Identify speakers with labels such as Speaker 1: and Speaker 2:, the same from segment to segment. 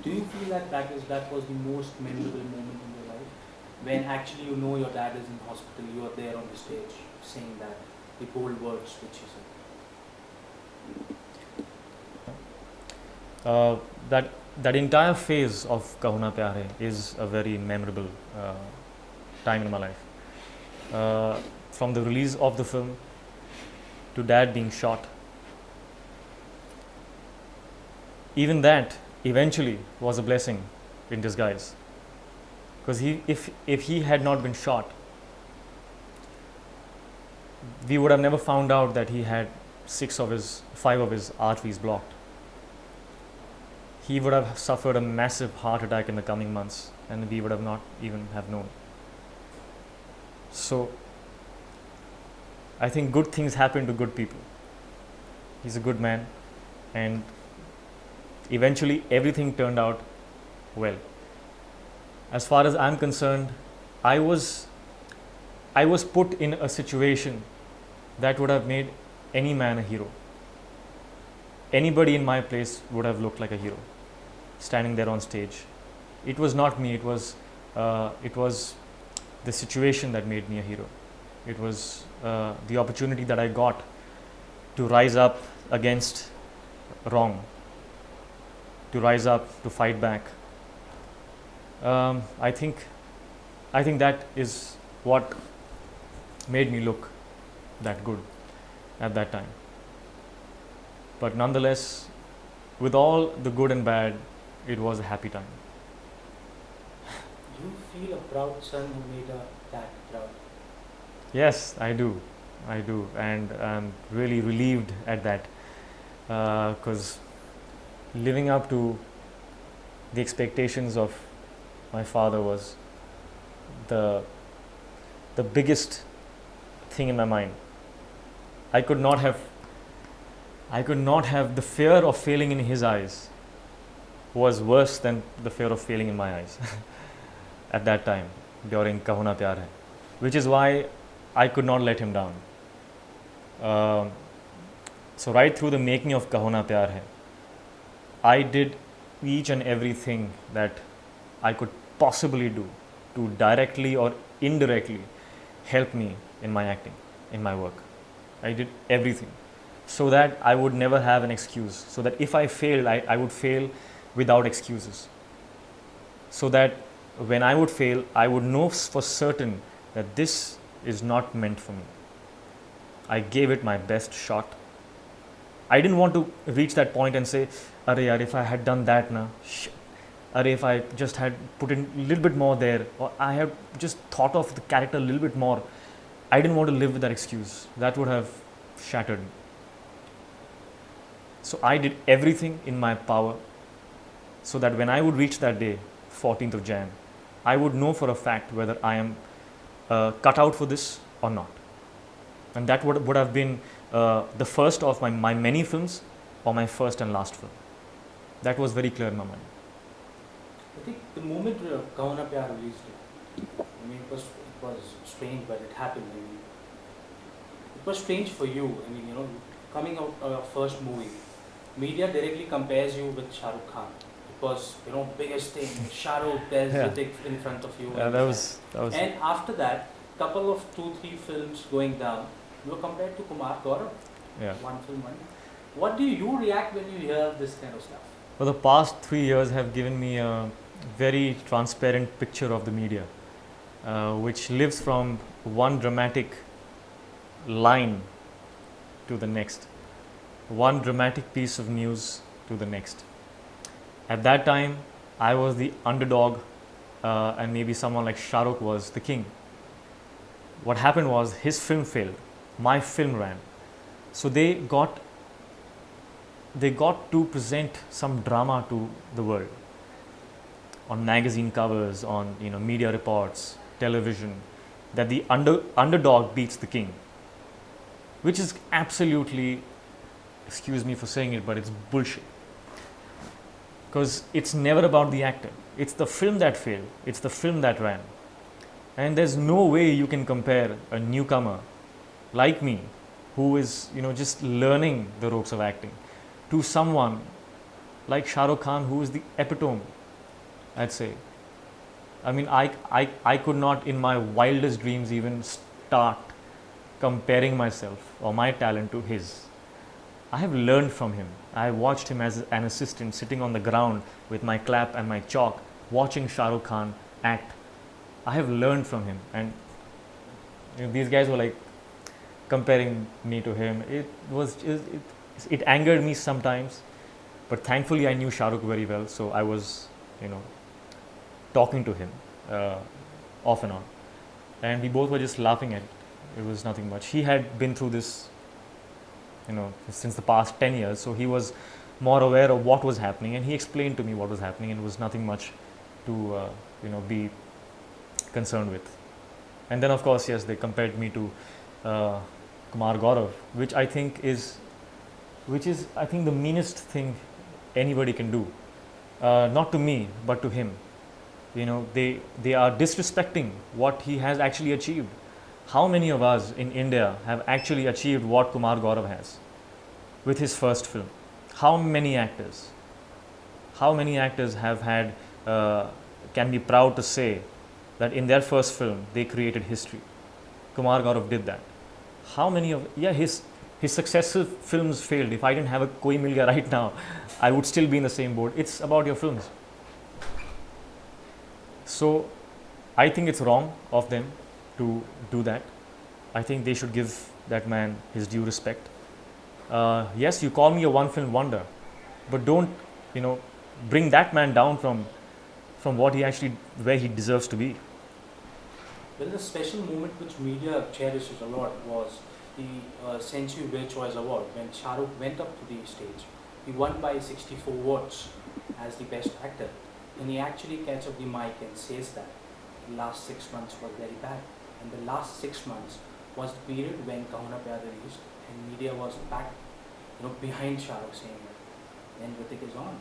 Speaker 1: Do you feel that that was the most memorable moment in your life, when actually you know your dad is in hospital, you are there on the stage saying that the bold words which you said?
Speaker 2: That entire phase of Kaho Na Pyaar Hai is a very memorable time in my life. From the release of the film to dad being shot, even that eventually was a blessing in disguise. Because if he had not been shot, we would have never found out that he had 5 of his arteries blocked. He would have suffered a massive heart attack in the coming months, and we would have not even have known. So I think good things happen to good people. He's a good man, and eventually everything turned out well. As far as I'm concerned, I was put in a situation that would have made any man a hero. Anybody in my place would have looked like a hero, standing there on stage. It was not me. It was the situation that made me a hero. It was the opportunity that I got to rise up against wrong, to rise up, to fight back. I think that is what made me look that good at that time. But nonetheless, with all the good and bad, it was a happy time.
Speaker 1: Do you feel a proud son who made a dad proud?
Speaker 2: Yes, I do, and I'm really relieved at that, because living up to the expectations of my father was the biggest thing in my mind. I could not have the fear of failing in his eyes was worse than the fear of failing in my eyes at that time during Kaho Na Pyaar Hai, which is why I could not let him down. So right through the making of Kaho Na Pyaar Hai, I did each and everything that I could possibly do to directly or indirectly help me in my acting, in my work. I did everything so that I would never have an excuse, so that if I failed, I would fail without excuses, so that when I would fail, I would know for certain that this is not meant for me. I gave it my best shot. I didn't want to reach that point and say, "Arey yaar, if I had done that na, Arey, if I just had put in a little bit more there, or I had just thought of the character a little bit more." I didn't want to live with that excuse. That would have shattered me. So I did everything in my power so that when I would reach that day, 14th of Jan, I would know for a fact whether I am cut out for this or not. And that would have been the first of my many films, or my first and last film. That was very clear in my mind.
Speaker 1: I think the moment Kaho Na Pyaar released it, I mean, it was strange, but it happened. I mean, it was strange for you. I mean, coming out of your first movie, media directly compares you with Shahrukh Khan. It was, biggest thing. Shahrukh, there's Hrithik in front of you.
Speaker 2: That was.
Speaker 1: And after that, couple of 2-3 films going down, you were compared to Kumar Gaurav.
Speaker 2: Yeah.
Speaker 1: One film, one. What do you react when you hear this kind of stuff?
Speaker 2: Well, the past 3 years have given me a very transparent picture of the media, which lives from one dramatic line to the next, one dramatic piece of news to the next. At that time, I was the underdog, and maybe someone like Shahrukh was the king. What happened was his film failed, my film ran. So they got to present some drama to the world on magazine covers, on media reports, television, that the underdog beats the king, which is absolutely, excuse me for saying it, but it's bullshit. Because it's never about the actor. It's the film that failed. It's the film that ran. And there's no way you can compare a newcomer like me, who is just learning the ropes of acting, to someone like Shahrukh Khan, who is the epitome, I'd say. I mean, I could not in my wildest dreams even start comparing myself or my talent to his. I have learned from him. I watched him as an assistant sitting on the ground with my clap and my chalk, watching Shahrukh Khan act. I have learned from him, and these guys were like comparing me to him. It angered me sometimes, but thankfully I knew Shahrukh very well, so I was, you know, talking to him uh, off and on, and we both were just laughing at it. It was nothing much. He had been through this, since the past 10 years, so he was more aware of what was happening, and he explained to me what was happening, and it was nothing much to be concerned with. And then, of course, yes, they compared me to Kumar Gaurav, which is I think the meanest thing anybody can do. Not to me, but to him. They are disrespecting what he has actually achieved. How many of us in India have actually achieved what Kumar Gaurav has with his first film? How many actors? How many actors have had can be proud to say that in their first film they created history? Kumar Gaurav did that. How many of his successive films failed? If I didn't have a Koi Mil Gaya right now, I would still be in the same boat. It's about your films. So I think it's wrong of them to do that. I think they should give that man his due respect. Yes, you call me a one film wonder, but don't bring that man down from what he actually, where he deserves to be.
Speaker 1: Well, the special moment which media cherishes a lot was the Century Bear Choice Award when Shahrukh went up to the stage. He won by 64 votes as the best actor, and he actually catches up the mic and says that the last 6 months was very bad, and the last 6 months was the period when Kaho Na Pyaar released, and media was back, behind Shahrukh saying that then Hrithik is on,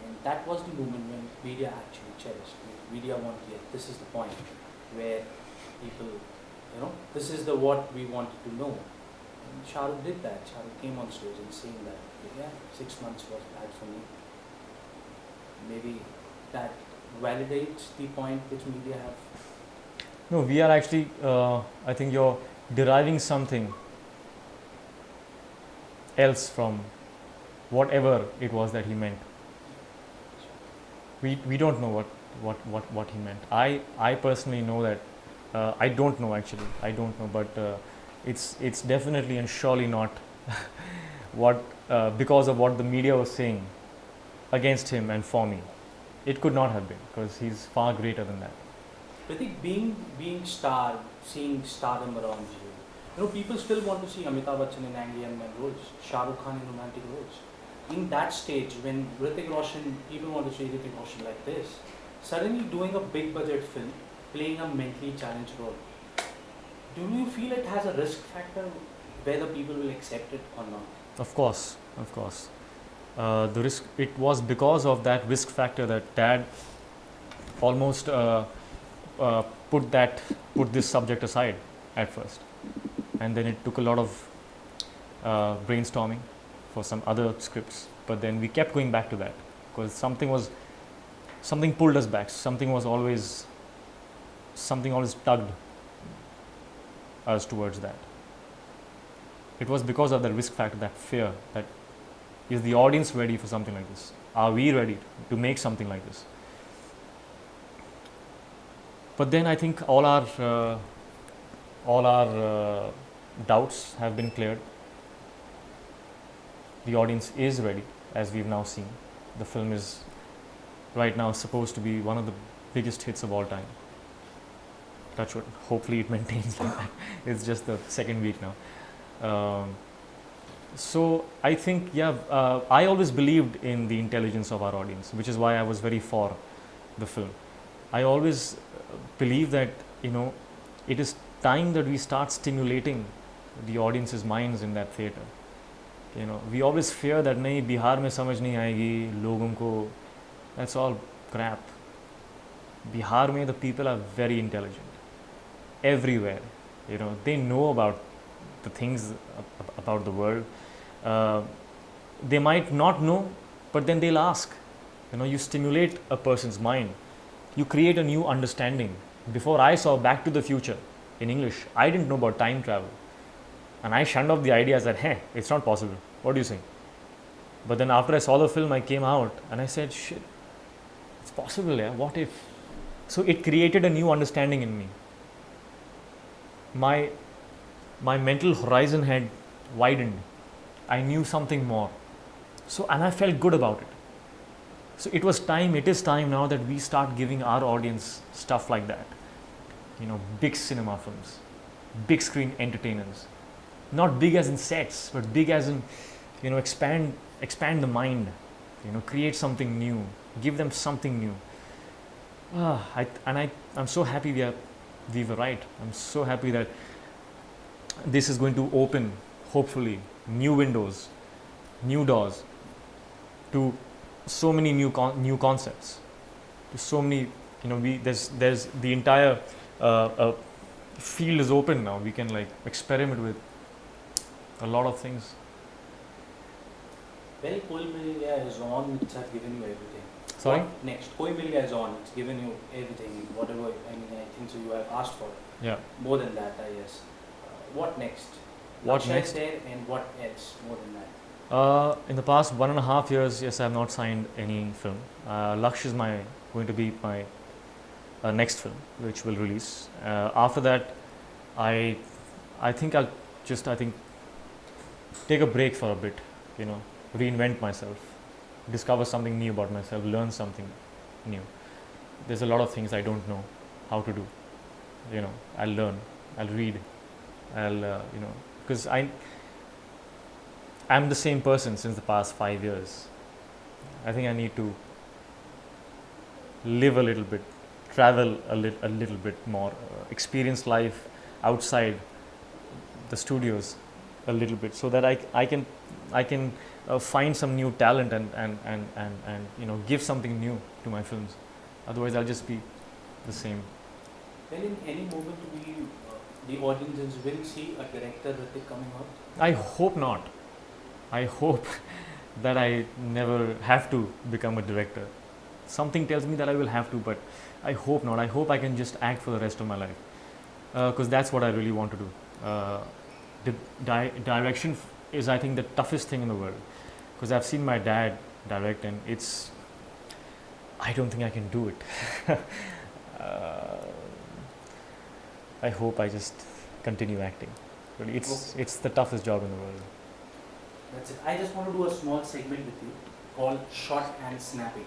Speaker 1: and that was the moment when media actually cherished. Media wanted, yeah, this is the point where people, this is the what we wanted to know. And Shahrukh did that. Shahrukh came on stage and saying that, yeah, 6 months was bad for me. Maybe that validates the point which media have.
Speaker 2: No, we are actually, I think you're deriving something else from whatever it was that he meant. We don't know what he meant. I personally know that I don't know actually. I don't know, but it's definitely and surely not what because of what the media was saying against him and for me. It could not have been, because he's far greater than that.
Speaker 1: I think being star, seeing stardom around you, people still want to see Amitabh Bachchan in angry young man roles, Shah Rukh Khan in romantic roles. In that stage, when Hrithik Roshan, people want to see Hrithik Roshan like this, suddenly doing a big budget film, playing a mentally challenged role, do you feel it has a risk factor whether people will accept it or not?
Speaker 2: Of course. The risk, it was because of that risk factor that Dad almost put this subject aside at first, and then it took a lot of brainstorming for some other scripts, but then we kept going back to that because something pulled us back. Something always tugged us towards that. It was because of that risk factor, that fear, that is the audience ready for something like this? Are we ready to make something like this? But then I think all our doubts have been cleared. The audience is ready, as we've now seen. The film is right now supposed to be one of the biggest hits of all time. Touch wood. Hopefully it maintains like that. It's just the second week now. So I think, I always believed in the intelligence of our audience, which is why I was very for the film. I always believe that, it is time that we start stimulating the audience's minds in that theatre. We always fear that nahi, Bihar mein samajh nahi aayegi, logon ko, that's all crap. Bihar mein the people are very intelligent. Everywhere, they know about the things about the world. They might not know But then they'll ask, you stimulate a person's mind, you create a new understanding. Before I saw Back to the Future in English, I didn't know about time travel. And I shunned off the ideas that, hey, it's not possible. What do you think? But then after I saw the film, I came out and I said, shit, it's possible, yeah, what if? So it created a new understanding in me. My mental horizon had widened. I knew something more. So, and I felt good about it. So it is time now that we start giving our audience stuff like that. Big cinema films, big screen entertainers. Not big as in sets, but big as in, expand the mind, create something new, give them something new. I'm so happy we were right. I'm so happy that this is going to open, hopefully, new windows, new doors to so many new concepts, to so many, there's the entire field is open now. We can experiment with a lot of things.
Speaker 1: Well, Koi Mil Gaya is on, it's have given you everything.
Speaker 2: Sorry?
Speaker 1: What next? Koi Mil Gaya is on, it's given you everything, whatever, I think so you have asked for.
Speaker 2: Yeah.
Speaker 1: More than that, I guess. What next?
Speaker 2: What
Speaker 1: Laksha
Speaker 2: next?
Speaker 1: is there, and what else more than that?
Speaker 2: In the past 1.5 years, yes, I have not signed any film. Laksh is going to be my next film, which will release. After that, I think I'll just take a break for a bit, reinvent myself, discover something new about myself, learn something new. There's a lot of things I don't know how to do. I'll learn, I'll read, because I'm the same person since the past 5 years. I think I need to live a little bit, travel a little bit more, experience life outside the studios a little bit, so that I can find some new talent and give something new to my films. Otherwise, I'll just be the same.
Speaker 1: Well, in any moment, the audiences will see a director Hrithik coming out.
Speaker 2: I hope not. I hope that I never have to become a director. Something tells me that I will have to, but I hope not. I hope I can just act for the rest of my life, because that's what I really want to do. The direction is, I think, the toughest thing in the world, because I've seen my dad direct, and I don't think I can do it. I hope I just continue acting. But it's the toughest job in the world.
Speaker 1: That's it. I just want to do a small segment with you called Short and Snappy.